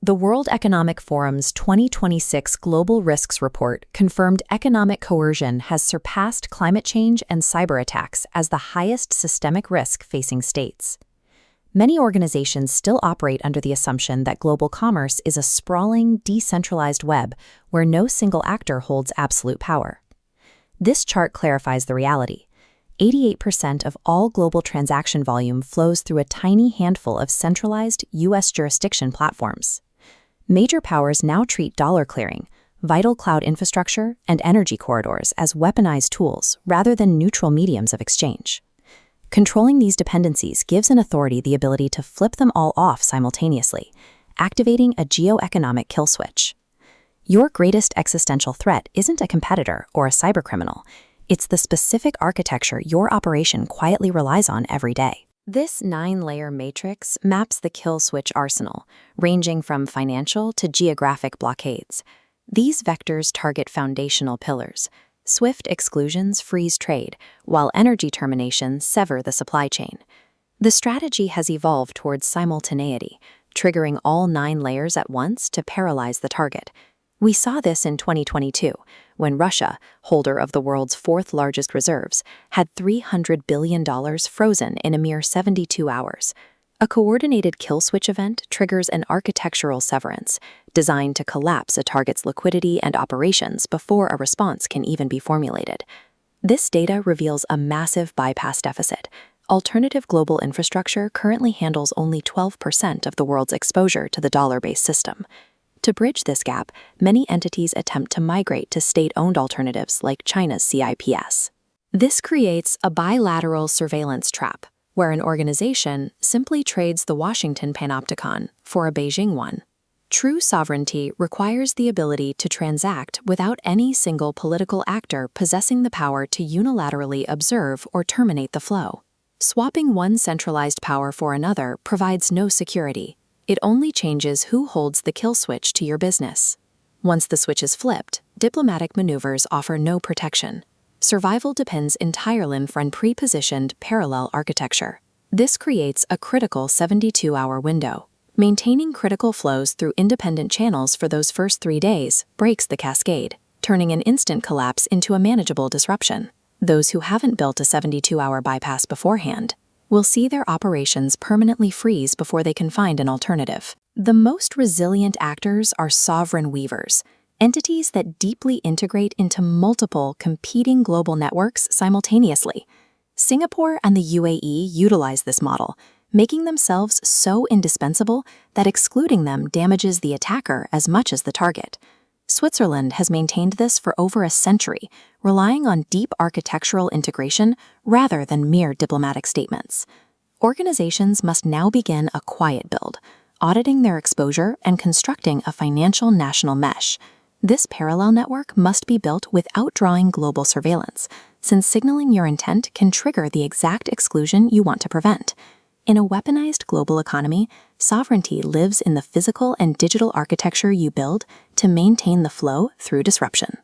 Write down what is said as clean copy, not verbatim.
The World Economic Forum's 2026 Global Risks Report confirmed economic coercion has surpassed climate change and cyberattacks as the highest systemic risk facing states. Many organizations still operate under the assumption that global commerce is a sprawling, decentralized web where no single actor holds absolute power. This chart clarifies the reality. 88% of all global transaction volume flows through a tiny handful of centralized U.S. jurisdiction platforms. Major powers now treat dollar clearing, vital cloud infrastructure, and energy corridors as weaponized tools rather than neutral mediums of exchange. Controlling these dependencies gives an authority the ability to flip them all off simultaneously, activating a geoeconomic kill switch. Your greatest existential threat isn't a competitor or a cybercriminal. It's the specific architecture your operation quietly relies on every day. This 9-layer matrix maps the kill switch arsenal, ranging from financial to geographic blockades. These vectors target foundational pillars. Swift exclusions freeze trade, while energy terminations sever the supply chain. The strategy has evolved towards simultaneity, triggering all 9 layers at once to paralyze the target. We saw this in 2022, when Russia, holder of the world's 4th largest reserves, had $300 billion frozen in a mere 72 hours. A coordinated kill switch event triggers an architectural severance, designed to collapse a target's liquidity and operations before a response can even be formulated. This data reveals a massive bypass deficit. Alternative global infrastructure currently handles only 12% of the world's exposure to the dollar-based system. To bridge this gap, many entities attempt to migrate to state-owned alternatives like China's CIPS. This creates a bilateral surveillance trap, where an organization simply trades the Washington panopticon for a Beijing one. True sovereignty requires the ability to transact without any single political actor possessing the power to unilaterally observe or terminate the flow. Swapping one centralized power for another provides no security. It only changes who holds the kill switch to your business. Once the switch is flipped, diplomatic maneuvers offer no protection. Survival depends entirely on pre-positioned parallel architecture. This creates a critical 72-hour window. Maintaining critical flows through independent channels for those first 3 days breaks the cascade, turning an instant collapse into a manageable disruption. Those who haven't built a 72-hour bypass beforehand will see their operations permanently freeze before they can find an alternative. The most resilient actors are sovereign weavers, entities that deeply integrate into multiple competing global networks simultaneously. Singapore and the UAE utilize this model, making themselves so indispensable that excluding them damages the attacker as much as the target. Switzerland has maintained this for over a century, relying on deep architectural integration rather than mere diplomatic statements. Organizations must now begin a quiet build, auditing their exposure and constructing a financial national mesh. This parallel network must be built without drawing global surveillance, since signaling your intent can trigger the exact exclusion you want to prevent. In a weaponized global economy, sovereignty lives in the physical and digital architecture you build to maintain the flow through disruption.